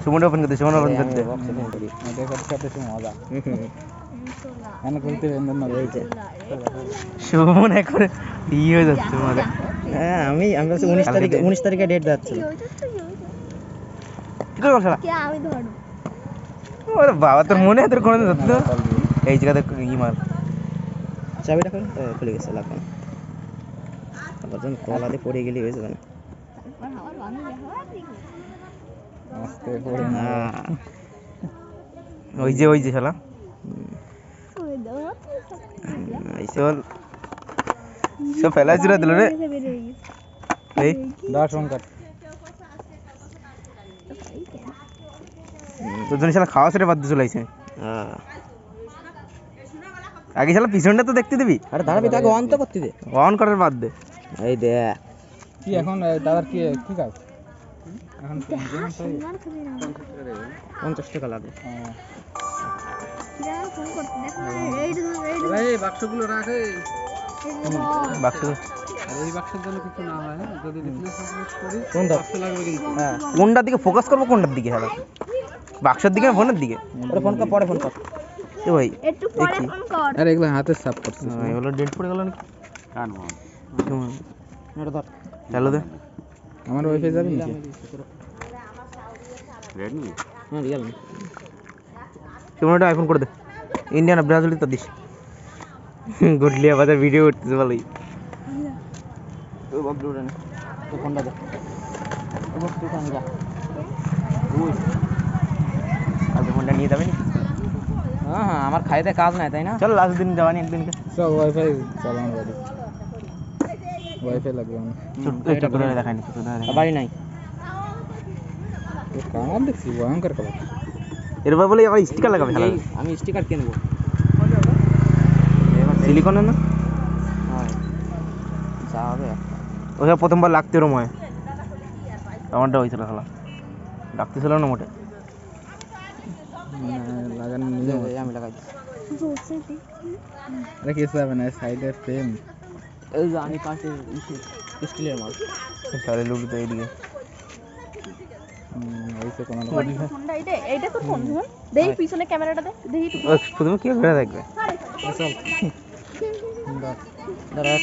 Suman open করতে সুমন এখন হয়ে যাচ্ছে মজা। হ্যাঁ আমি 19 তারিখে ডেট যাচ্ছে। কি করে বলছ ওরে বাবা তোর মনে তোর কোনো ধরতো এই জায়গাতে ই মার চাবিটা খুলে গেছে লাগবে না আবার যখন কলাতে পড়ে গেলে হয়ে যাবে না ওই যে শালা চল সব ফেলা ছিল দিল রে এই দশ সংকট তোর শালা খাওয়া সেটা বাদ দিয়ে চলে আইছে। আগে শালা পিছনটা তো দেখতে দিবি। আরে দাঁড়াবি তো আগে অন তো করতে দে। অন করার বাদ দে। এই দে কি এখন দাদার কি কাজ এখন 50 টাকা লাগবে। এই বাক্সগুলো রাখে বাক্স এই বাক্সের জন্য কিছু না হয় যদি বিজনেস করি কোন বাক্স লাগবে কিন্তু হ্যাঁ কোনটার দিকে ফোকাস করব কোনটার দিকে শালা বাক্সের দিকে না ফোনের দিকে ওরে ফোন কর পরে ফোন কর এ ভাই একটু পরে ফোন কর আরে এগুলো হাতে সাফ করছিস এগুলো ডেট পড়ে গেল নাকি কানবো এটা ধর চালু দে আমার ওয়াইফাই যাবে নাকি রেডমি হ্যাঁ রিয়েলমি সুমনটা আইফোন করে দে ইন্ডিয়ান ব্রাজিল তো দিস গুডলিয়া বাজার ভিডিও করতেছে ভালোই ওই বক্স উড়ে না তো ফোনটা দে ওই বক্স উঠে যা ওই আগে ফোনটা নিয়ে যাবে নি হ্যাঁ আমার খাইতে কাজ নাই তাই না চল লাস্ট দিন যাবানি একদিনকে সব ওয়াইফাই চালানো বাড়ি ওয়াইফাই লাগবে না এটা করে দেখাইনি ছোট বাড়ি নাই এই কামাল দেখছি ভয়ঙ্কর কালার এরপর বলে আবার স্টিকার লাগাবে শালা আমি স্টিকার কিনবো সিলিকনের না হ্যাঁ যা হবে ওটা প্রথমবার লাগতে ওরম হয় আমারটা হয়েছিল শালা লাগতেছিল না মোটে লাগানো নিলে আমি লাগাই দিচ্ছি এটা কিছু হবে না সাইডের ফ্রেম এই যে আমি কাটে স্টিলের মাল তাহলে লুক তো এইদিকে এইসে কোনো ফোনটা এইটা তো ফোন ধর দেখি পিছনে ক্যামেরাটা দে দেখি প্রথমে কি করে দেখবে চল দাঁড়া